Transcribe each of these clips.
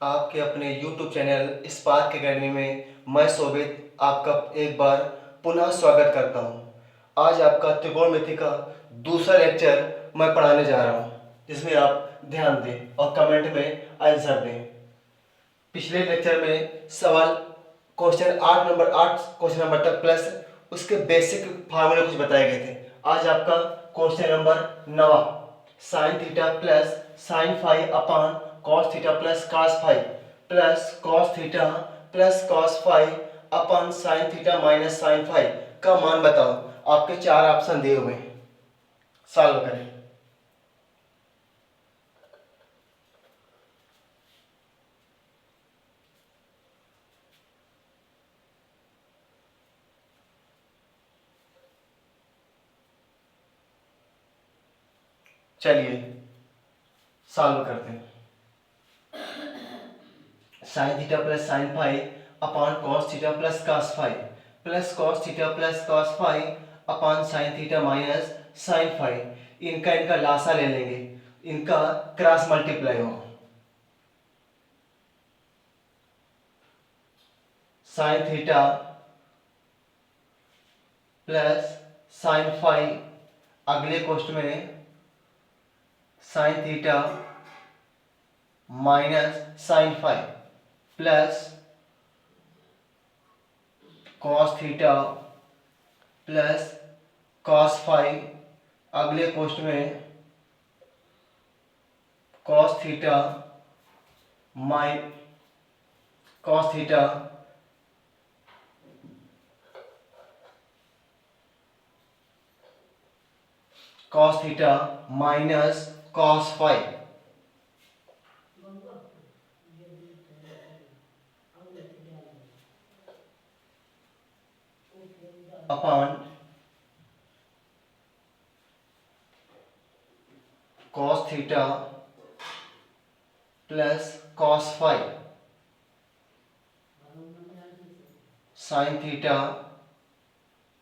आपके अपने YouTube channel spark academy में मैं शोभित आपका एक बार पुनः स्वागत करता हूं। आज आपका त्रिकोणमिति का दूसरा लेक्चर मैं पढ़ाने जा रहा हूं, जिसमें आप ध्यान दें और कमेंट में आंसर दें। पिछले लेक्चर में सवाल क्वेश्चन 8 तक प्लस उसके बेसिक फार्मूले कुछ बताए गए थे। आज आपका question number 9 sine theta plus sine five upon cos theta plus cos five plus cos theta plus cos five upon sine theta minus sine five का मान बताओ। आपके 4 ऑप्शन दिए हुए हैं, सॉल्व करें। चलिए सॉल्व करते हैं। Sine theta plus sine five upon cos theta plus cos five plus cos theta plus cos five upon sine theta minus sine five. इनका लासा ले लेंगे, इनका क्रॉस मल्टीप्लाई हो। Sine theta plus sine five, अगले question में sine theta minus sine five plus cos theta plus cos five, अगले question में cos theta minus cos five upon cos theta plus cos five sine theta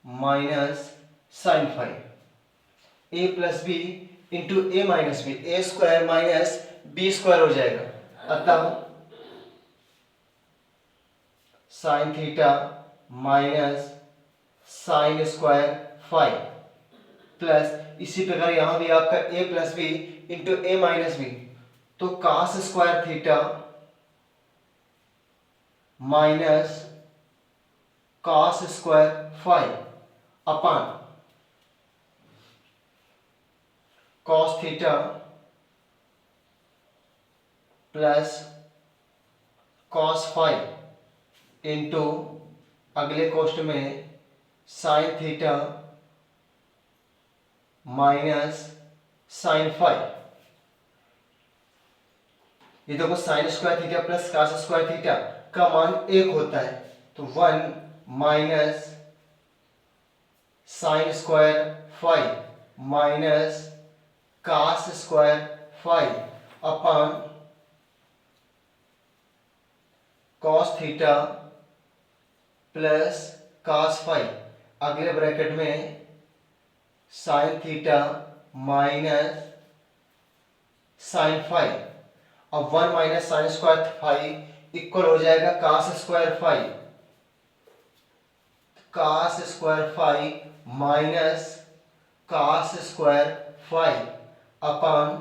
minus sine five. A plus B into A minus B, A square minus B square हो जाएगा। अतः sine theta minus sine square five plus इसी प्रकार यहां भी आपका A plus B into A minus B, तो cos square theta minus cos square five upon cos theta plus cos five into अगले क्वेश्चन में sine theta minus sine five. ये देखो sine square theta plus cos square theta का मान 1 होता है, तो 1 minus sine square five minus cos square five upon cos theta plus cos five, अगले ब्रैकेट में sine theta minus sine five. अब 1 minus sine square five equal हो जाएगा cos square five, cos square five minus cos square five upon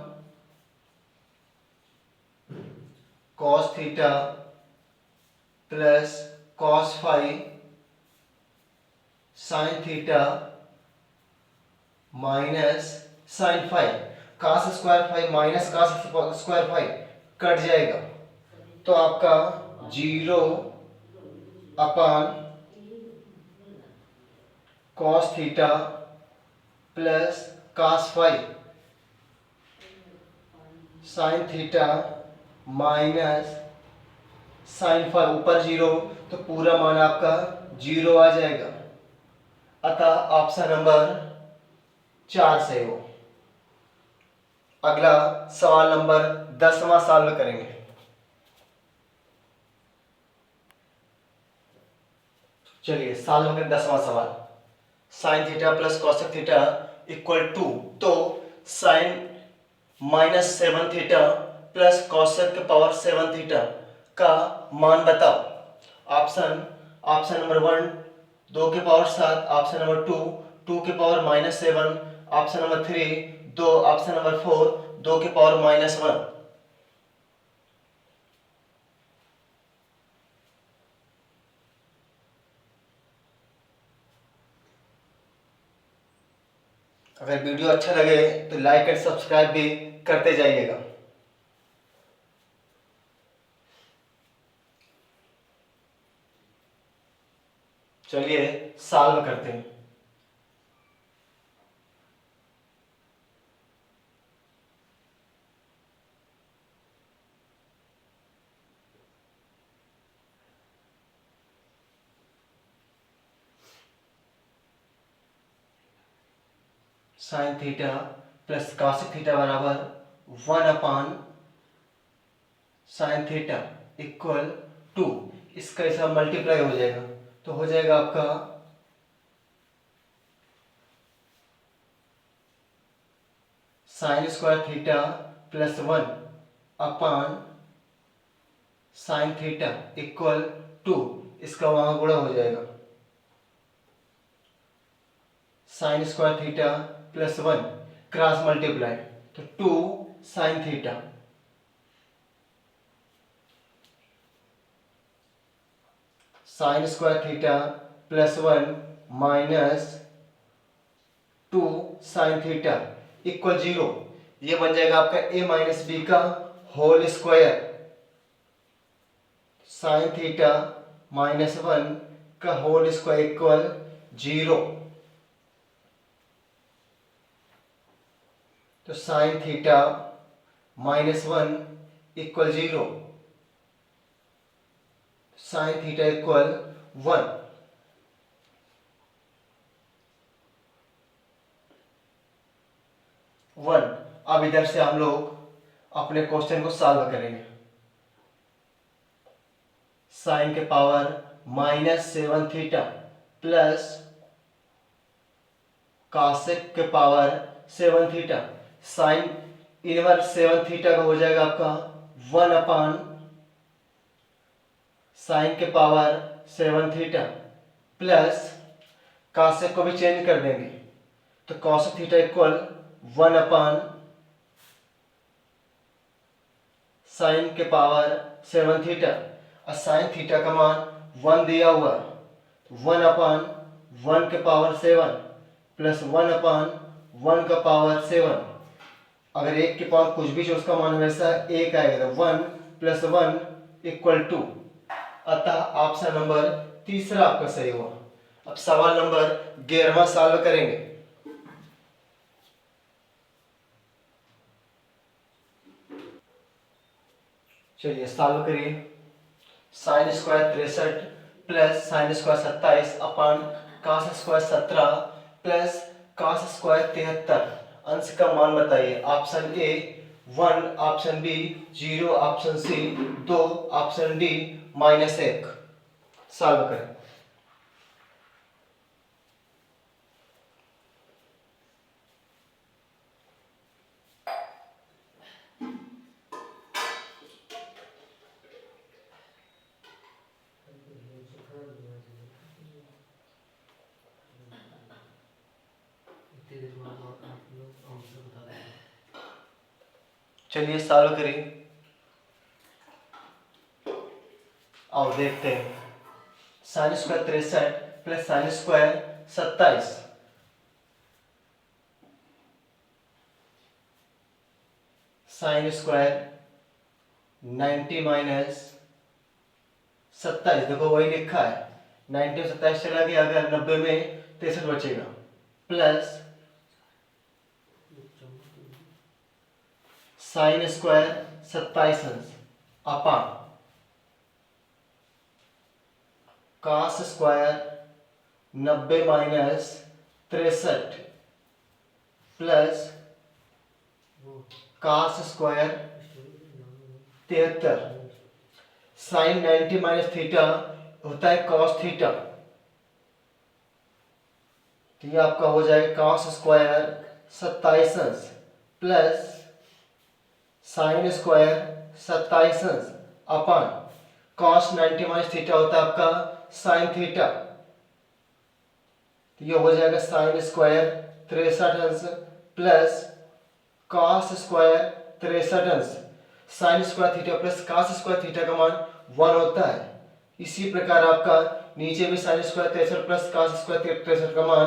cos theta plus cos five sine theta minus sine five. Cos square five minus cos square five cut जाएगा, तो आपका 0 upon cos theta plus cos five sine theta minus sine five, ऊपर 0 तो पूरा मान आपका 0 आ जाएगा। अतः ऑप्शन नंबर 4 सही हो। अगला सवाल नंबर 10वां सॉल्व करेंगे। चलिए सॉल्व करें 10वां सवाल। Sine theta plus cosec theta equal to, तो sine minus 7 theta plus cosec के पावर 7 थीटा का मान बताओ। ऑप्शन ऑप्शन नंबर 1 2 के पावर 7, ऑप्शन नंबर 2 2 के power -7, option number 3 2, option number 4 2 के पावर -1। अगर वीडियो अच्छा लगे तो लाइक एंड सब्सक्राइब भी करते जाइएगा। चलिए सॉल्व करते हैं। Sine theta plus cosec theta बराबर 1 साइन थीटा इक्वल 2। इसका ऐसा मल्टीप्लाई हो जाएगा तो हो जाएगा आपका sign square theta plus 1 sine theta equal 2। इसका वहां गुणा हो जाएगा। Sign square theta plus 1 cross multiply तो 2 sine theta sine square theta plus 1 minus 2 sine theta equal 0। ये बन जाएगा आपका a माइनस बी का होल स्क्वायर। साइन थीटा -1 का होल स्क्वायर इक्वल 0। तो sine theta -1 equal 0, sine theta equal 1। अब इधर से हम लोग अपने क्वेश्चन को सॉल्व करेंगे। साइन के पावर -7 थीटा प्लस कॉसेक के power 7 theta. Sine inverse 7 theta का हो जाएगा आपका 1 साइन के पावर 7 थीटा प्लस कॉसेक को भी चेंज कर देंगे तो कॉसेक थीटा इक्वल 1 साइन के पावर 7 थीटा। और साइन थीटा का मान 1 दिया हुआ 1 के पावर 7 प्लस 1 का पावर 7। अगर 1 के पावर कुछ भी जो उसका मान वैसा 1 आएगा तो 1 प्लस 1 इक्वल 2। अतः ऑप्शन नंबर तीसरा आपका सही हुआ। अब सवाल नंबर 11वां सॉल्व करेंगे। चलिए सॉल्व करिए। Sine square 63 plus sine square 27 upon cos square 17 plus cos square 73। अंश का मान बताइए। Option A 1, option B 0, option C 2, option D -1। Solve करें। चलिए सॉल्व करिए और देखते हैं। Sine square 63 plus sine square 27 sine square 90 minus 27। देखो वही लिखा है 90 में 27 चला गया, अगर 90 में 63 बचेगा plus sine square 27 upon cos square 90 minus 63 plus cos square 73। Sine 90 minus theta होता है कॉस थीटा, तो ये आपका हो जाएगा cos square 27 plus sine square 27 upon cos 90 minus theta होता है आपका साइन थीटा, तो ये हो जाएगा साइन स्क्वायर 63 अंश प्लस cos स्क्वायर 63 अंश। Sign square theta plus cos square theta का मान 1 होता है। इसी प्रकार आपका नीचे भी sign square 63 plus cos square 63 का मान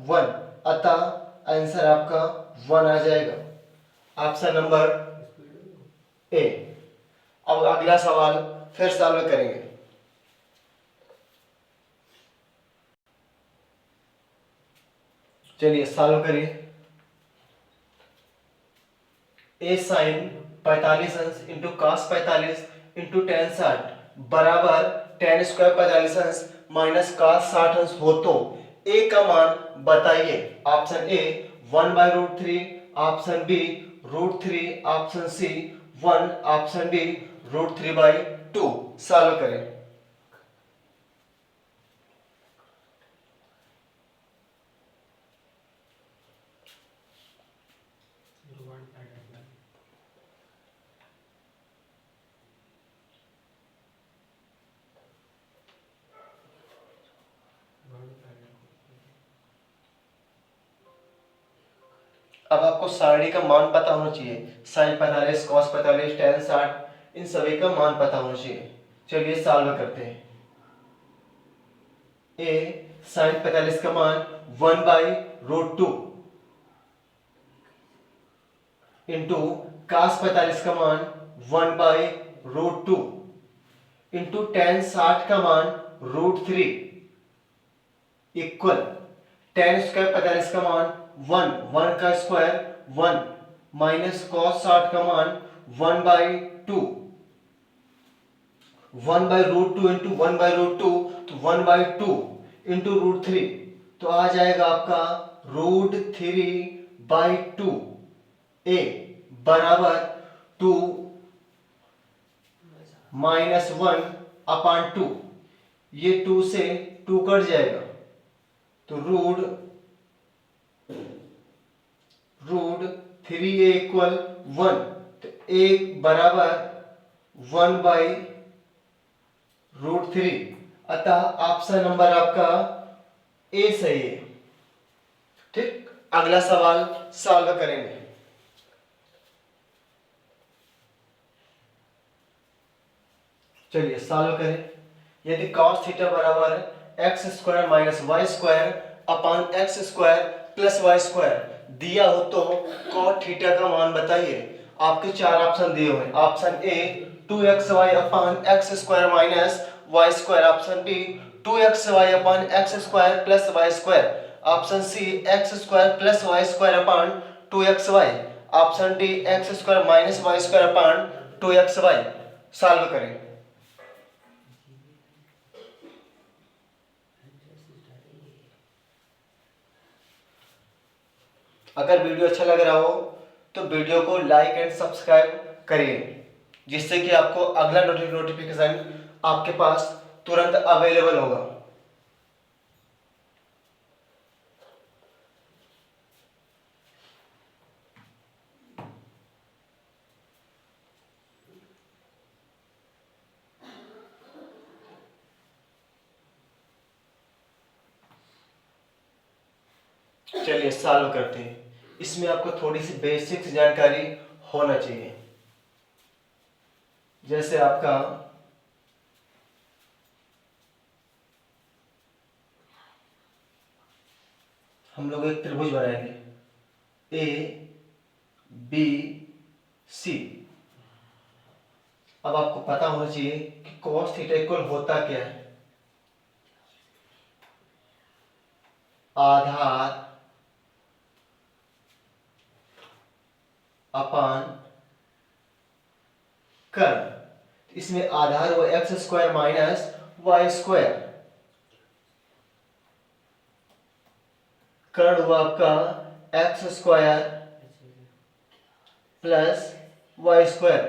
1, अतः आंसर आपका 1 आ जाएगा, ऑप्शन नंबर ए। अब अगला सवाल फिर सॉल्व करेंगे। चलिए सॉल्व करिए। ए साइन 45 अंश इंटू कॉस 45 इंटू टेन 60 बराबर टेन स्क्वायर 45 अंश माइनस कॉस 60 अंश हो तो ए का मान बताइए। Option A 1/√3, option B √3, option C 1, option D √3/2। Solve करें। अब आपको सारणी का मान पता होना चाहिए। साइन 45, कॉस 45, टेन 60, इन सभी का मान पता होना चाहिए। चलिए सॉल्व करते हैं। ए साइन 45 का मान 1/√2 इंटू कॉस 45 का मान 1/√2 इंटू टेन 60 का मान √3 इक्वल टेन स्क्वायर 45 का मान 1 का स्क्वायर 1 माइनस कॉस 60 का मान 1/2, 1/√2 इंटू 1/√2 तो 1/2 इंटू √3, तो आ जाएगा आपका √3/2 ए बराबर 2 माइनस 1/2। ये 2 से 2 कट जाएगा तो √3a इक्वल 1, तो a बराबर 1/√3, अतः ऑप्शन नंबर आपका ए सही है। ठीक, अगला सवाल सॉल्व करेंगे। चलिए सॉल्व करें। यदि cos थीटा बराबर x square minus y square upon x square plus y square दिया हो तो cot थीटा का मान बताइए। आपके चार ऑप्शन दिए हुए हैं। Option A 2xy upon x square minus y square, option B 2xy upon x square plus y square, option C x square plus y square upon 2xy, option D x square minus y square upon 2xy। Solve करें। अगर video अच्छा लग रहा हो तो video को like and subscribe करिए, जिससे कि आपको अगला नोटिफिकेशन आपके पास तुरंत अवेलेबल होगा। चलिए सॉल्व करते हैं। इसमें आपको थोड़ी सी बेसिक जानकारी होना चाहिए। जैसे आपका हम लोग एक त्रिभुज बनाएंगे ए बी सी। अब आपको पता होना चाहिए कि cos थीटा इक्वल होता क्या है। आधार अपान कर्ण। इसमें आधार हुआ x square minus y square, कर्ण हुआ आपका x square plus y square.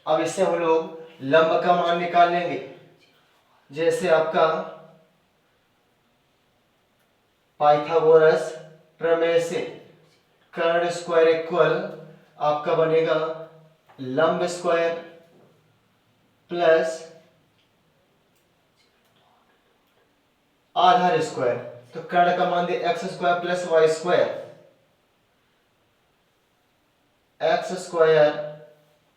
अब इससे हम लोग लंब का मान निकाल लेंगे। जैसे आपका पाइथागोरस प्रमेय से कर्ण स्क्वायर इक्वल आपका बनेगा लंब स्क्वायर प्लस आधार स्क्वायर, तो कर्ण का मान दिया x square plus y square, x square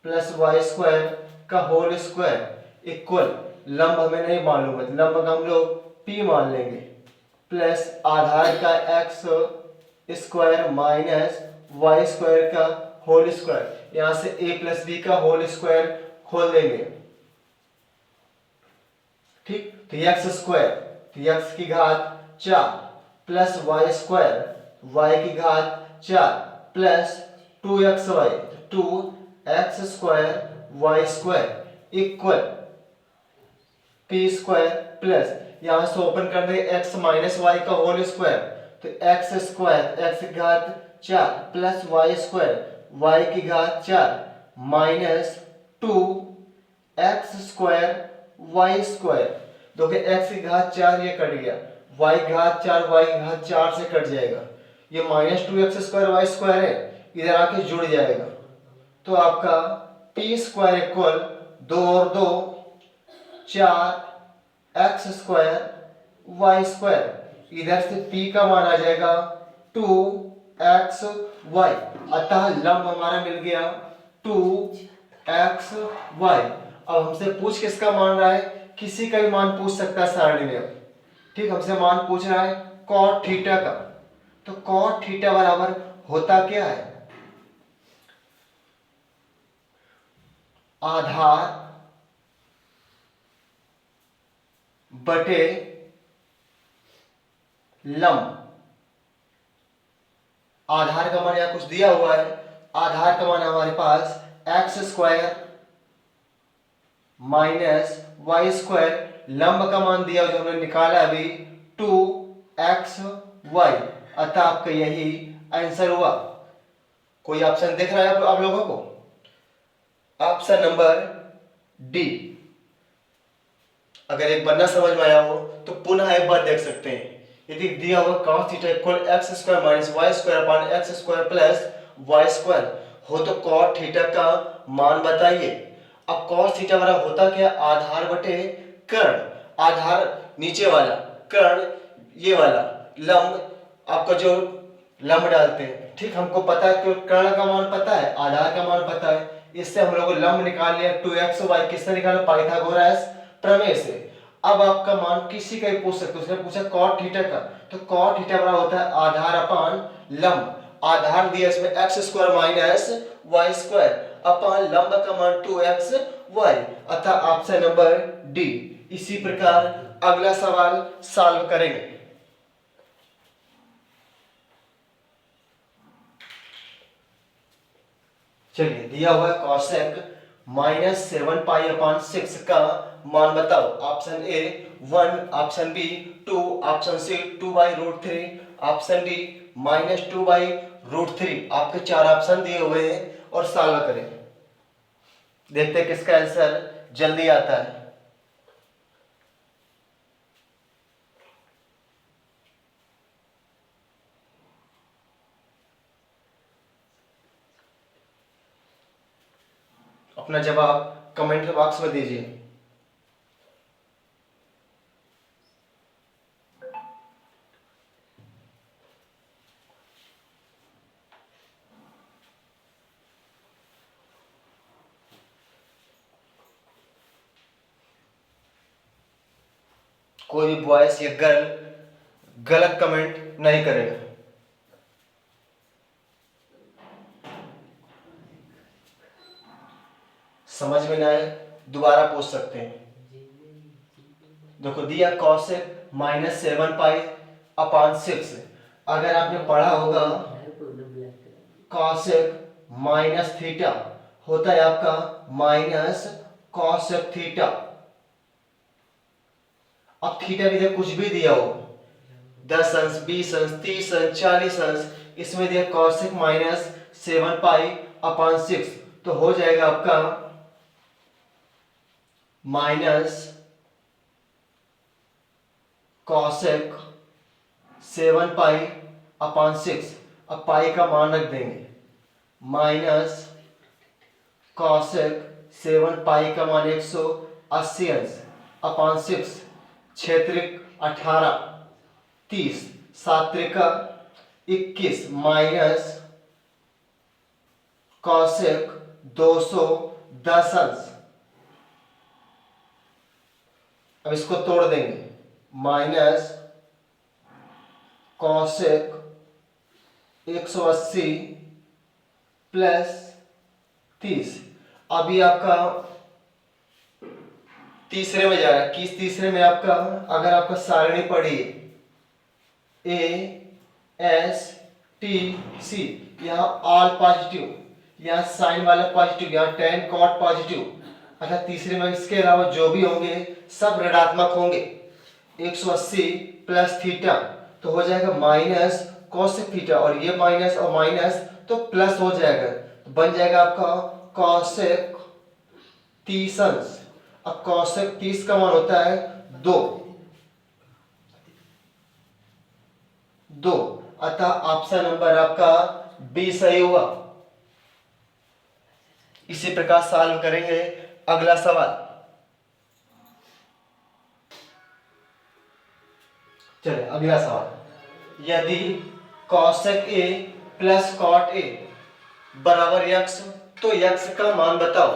plus y square का होल स्क्वायर इक्वल, लंब हमें नहीं मालूम है, लंब का हम लोग p मान लेंगे, प्लस आधार का x square minus y square का होल स्क्वायर, यहां से a प्लस बी का होल स्क्वायर खोल देंगे। ठीक, तो एक्स स्क्वायर, तो एक्स की घात 4 प्लस वाई स्क्वायर, वाई की घात 4 plus 2xy, 2x square y square equal p square plus, यहां से ओपन कर दे x माइनस वाई का होल स्क्वायर, तो एक्स स्क्वायर एक्स की घात 4 प्लस वाई स्क्वायर वाई की घात 4 minus 2x square y square. देखो x की घात 4 ये कट गया, y की घात 4 y की घात 4 से कट जाएगा, ये minus 2x square y square है, इधर आके जुड़ जाएगा, तो आपका p स्क्वायर इक्वल 2 और 2 4 एक्स स्क्वायर वाई स्क्वायर, इधर से p का मान आ जाएगा 2xy, अतः लंब हमारा मिल गया 2xy। अब हमसे पूछ किसका मान रहा है, किसी का भी मान पूछ सकता है सारणी में। ठीक, हमसे मान पूछ रहा है cot थीटा का, तो cot थीटा बराबर होता क्या है, आधार बटे लंब। आधार का मान यहां कुछ दिया हुआ है, आधार का मान हमारे पास x square minus y square, लंब का मान दिया जो हमने निकाला अभी 2xy, अतः आपका यही आंसर हुआ। कोई ऑप्शन दिख रहा है आप लोगों को, ऑप्शन नंबर डी। अगर एक बार ना समझ में आया हो तो पुनः एक बार देख सकते हैं। यदि दिया हुआ cos theta equal x square minus y square upon x square plus y square हो तो cot थीटा का मान बताइए। अब cos थीटा बराबर होता क्या, आधार बटे कर्ण, आधार नीचे वाला, कर्ण ये वाला, लंब आपका जो लंब डालते हैं। ठीक, हमको पता है कि कर्ण का मान पता है, आधार का मान पता है, इससे हम लोग लंब निकाल लिया 2xy, किससे निकाला, पाइथागोरस प्रमेय से। अब आपका मान किसी का भी पूछ सकते हो, उसने पूछा cot थीटा का, तो cot थीटा बराबर होता है आधार अपान लंब, आधार दिया इसमें x square minus y square upon लंब का मान 2xy, अतः ऑप्शन नंबर डी। इसी प्रकार अगला सवाल सॉल्व करेंगे। चलिए, दिया हुआ है cosec माइनस 7 पाई अपान 6 का मान बताओ। Option A 1, option B 2, option C 2/√3, option D minus 2/√3। आपके 4 ऑप्शन दिए हुए हैं और सॉल्व करें, देखते हैं किसका आंसर जल्दी आता है। अपना जवाब कमेंट बॉक्स में दीजिए। कोई भी बॉयज या गर्ल गलत कमेंट नहीं करेगा। समझ में ना आए दोबारा पूछ सकते हैं। देखो दिया cosec माइनस 7 पाई अपान 6, अगर आपने पढ़ा होगा cosec माइनस थीटा होता है आपका माइनस cosec थीटा। अब थीटा की जगह कुछ भी दिया हो, 10 अंश 20 अंश 30 अंश 40 अंश, इसमें दिया cosec माइनस 7 पाई अपान 6, तो हो जाएगा आपका माइनस cosec 7 पाई अपान 6। अब पाई का मान रख देंगे, माइनस cosec 7 पाई का मान 180 अंश अपान 6, क्षेत्रिक 18, 30, 7 त्रिका 21 माइनस कौशिक 210 अंश। अब इसको तोड़ देंगे, माइनस कौशिक 180 प्लस 30। अभी आपका तीसरे में जा रहा है। किस तीसरे में? आपका अगर आपका सारणी पढ़ी ए एस टी सी, यहाँ ऑल पॉजिटिव, यहाँ साइन वाला पॉजिटिव, यहाँ टेन कॉट पॉजिटिव। अच्छा, तीसरे में इसके अलावा जो भी होंगे सब ऋणात्मक होंगे। 180 प्लस थीटा तो हो जाएगा माइनस कॉसेक थीटा, और ये माइनस और माइनस तो प्लस हो जाएगा, तो बन जाएगा आपका कॉसेक 30 अंश। अब कॉसेक 30 का मान होता है 2। अतः ऑप्शन नंबर आपका बी सही हुआ। इसी प्रकार सॉल्व करेंगे अगला सवाल। चलिए अगला सवाल। यदि cosec A plus cot A बराबर यक्स, तो यक्स का मान बताओ।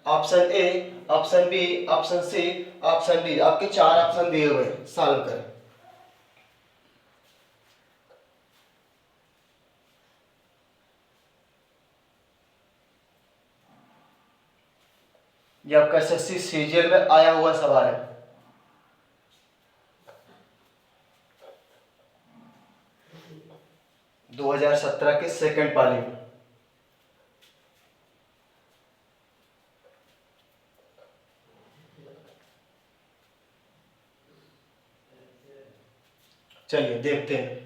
Option A, option B, option C, option D. आपके 4 ऑप्शन दिए हुए हैं, सॉल्व करें। ये आपका एसएससी सीजीएल में आया हुआ सवाल है। – 2017 के सेकंड पाली में। चलिए देखते हैं।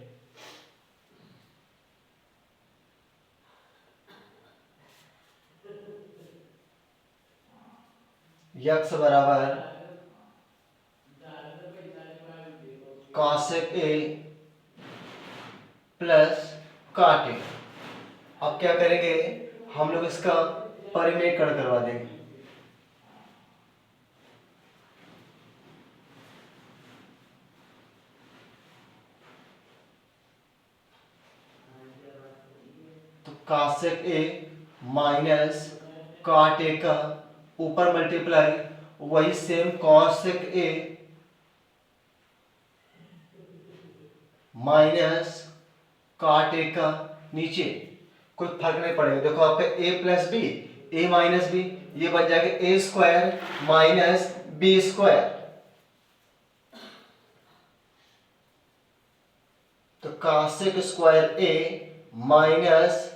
यक्स बराबर cosec A plus cot A. अब क्या करेंगे हम लोग, इसका परिमेयकरण करवा देंगे। तो cosec A minus cot A का ऊपर मल्टीप्लाई, वही same cosec A minus cot A का नीचे, कोई फर्क नहीं पड़ेगा। देखो आपका a plus B, A minus B, ये बन जाएगा A square minus B square. तो cosec square A minus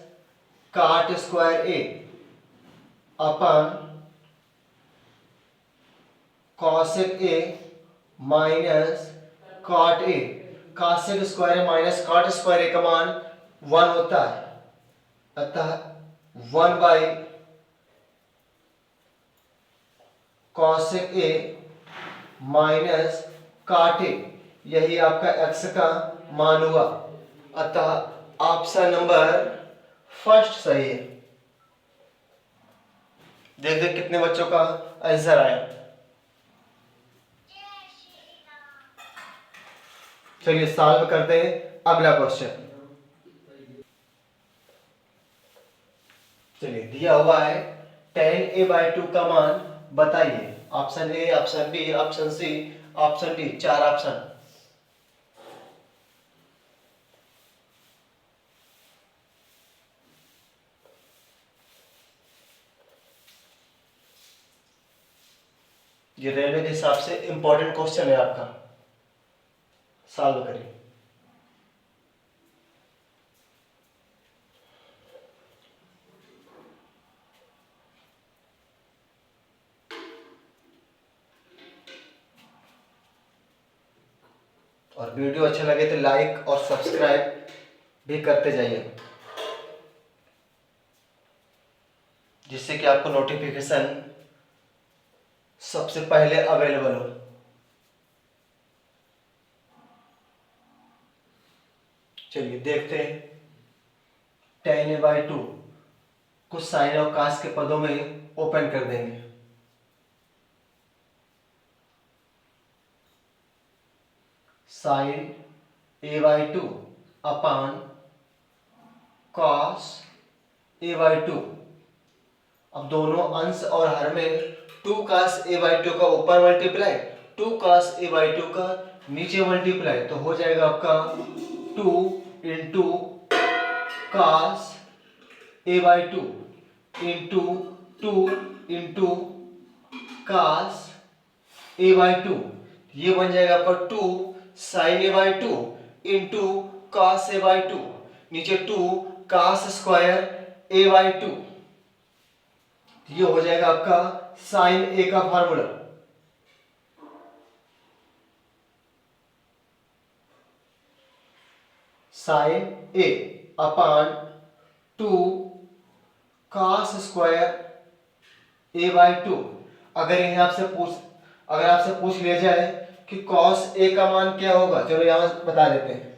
cot square A अपन cosec A minus cot A. Cosec square minus cot square A का मान 1 होता है, अतः 1 by cosec A minus cot ए, यही आपका x का मान हुआ। अतः ऑप्शन नंबर फर्स्ट सही है। देख देख कितने बच्चों का आंसर आया। चलिए सॉल्व करते हैं अगला क्वेश्चन। चलिए दिया हुआ है tan a/2 का मान बताइए। Option A, option B, option C, option D. 4 option. ये रेलवे के हिसाब से इंपॉर्टेंट क्वेश्चन है आपका, सॉल्व करिए। और वीडियो अच्छा लगे तो लाइक और सब्सक्राइब भी करते जाइए, जिससे कि आपको नोटिफिकेशन सबसे पहले अवेलेबल हो। चलिए देखते हैं। tan a/2 को साइन और कास के पदों में ओपन कर देंगे। Sine A by two upon cos A by two. अब दोनों अंश और हर में two cos A by two का ऊपर multiply, two cos A by two का नीचे मल्टीप्लाई, तो हो जाएगा आपका two into cos A by two into two into cos A by two. ये बन जाएगा आपका two sine A by two into cos A by two, नीचे two cos square A by two. ये हो जाएगा आपका साइन ए का formula. Sine A upon two cos square A by two. अगर आपसे पूछ लिया जाए कि कॉस ए का मान क्या होगा, चलो यहां बता देते हैं।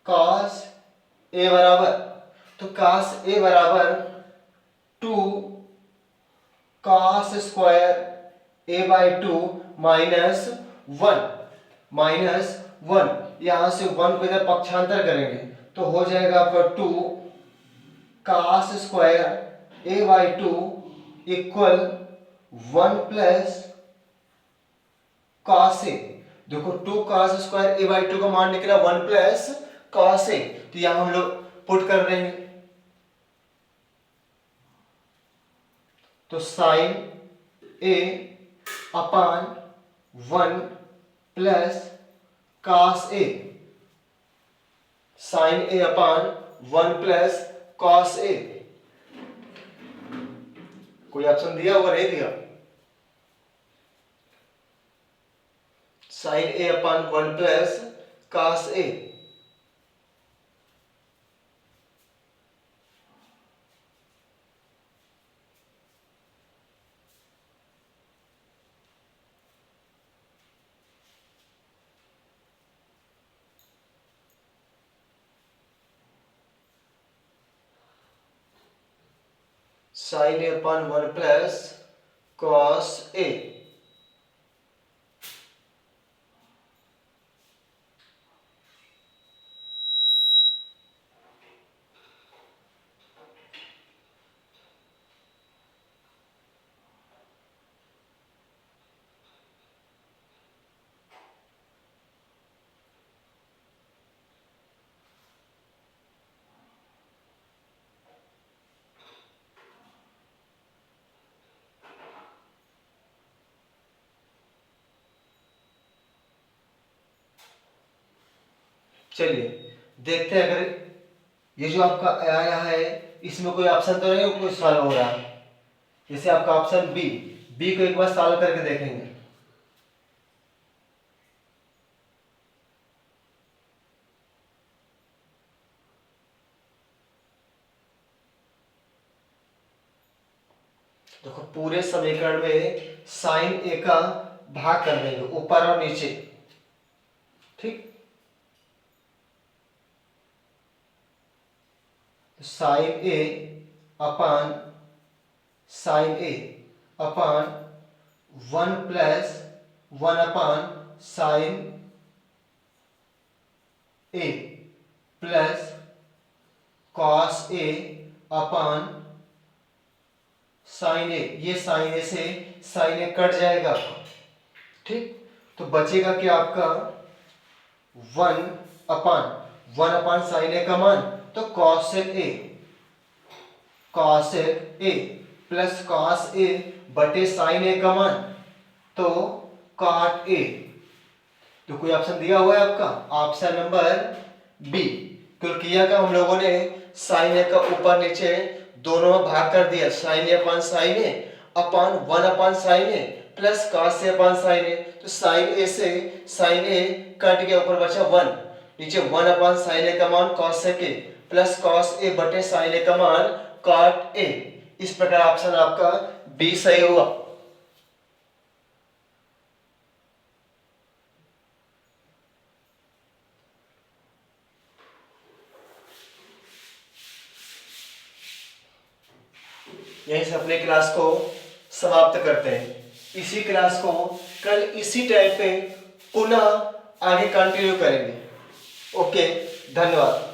कॉस ए बराबर, तो कॉस ए बराबर two cos square A by two minus one. यहां से वन को इधर पक्षांतर करेंगे तो हो जाएगा आपका two cos square A by two equal one plus cos A. देखो two cos square A by two का मान निकला वन प्लस कॉस ए, तो यहां हम लोग पुट कर रहे हैं। तो sign A upon one plus cos A, sign A upon one plus cos ए। कोई ऑप्शन दिया होगा, नहीं दिया? Sign A upon one plus cos A. Sign A upon one plus cos ए। चलिए देखते हैं, अगर ये जो आपका आया है इसमें कोई ऑप्शन तो नहीं कोई सॉल्व हो रहा है। जैसे आपका ऑप्शन बी को एक बार सॉल्व करके देखेंगे। देखो पूरे समीकरण में साइन ए का भाग कर देंगे ऊपर और नीचे, ठीक। Sine A upon one plus one upon sine A plus cos A upon sine A. ये साइन ए से साइन ए कट जाएगा, ठीक। तो बचेगा क्या आपका वन अपान साइन ए का मान, तो कॉसेक ए प्लस कॉस ए बटे साइन ए का मान, तो कॉट ए। तो कोई ऑप्शन दिया हुआ है आपका, ऑप्शन नंबर बी। तो किया का हम लोगों ने साइन ए का ऊपर नीचे दोनों में भाग कर दिया, sign A upon sine A upon one upon sine A plus cos A upon sine ए। तो साइन ए से साइन ए कट गया, ऊपर बचा वन, नीचे वन अपान साइन ए का मान कॉस ए प्लस कॉस ए बटे साइन ए का मान कॉट ए। इस प्रकार ऑप्शन आपका बी सही हुआ। यहीं से अपने क्लास को समाप्त करते हैं। इसी क्लास को कल इसी टाइम पे पुनः आगे कंटिन्यू करेंगे। ओके, धन्यवाद।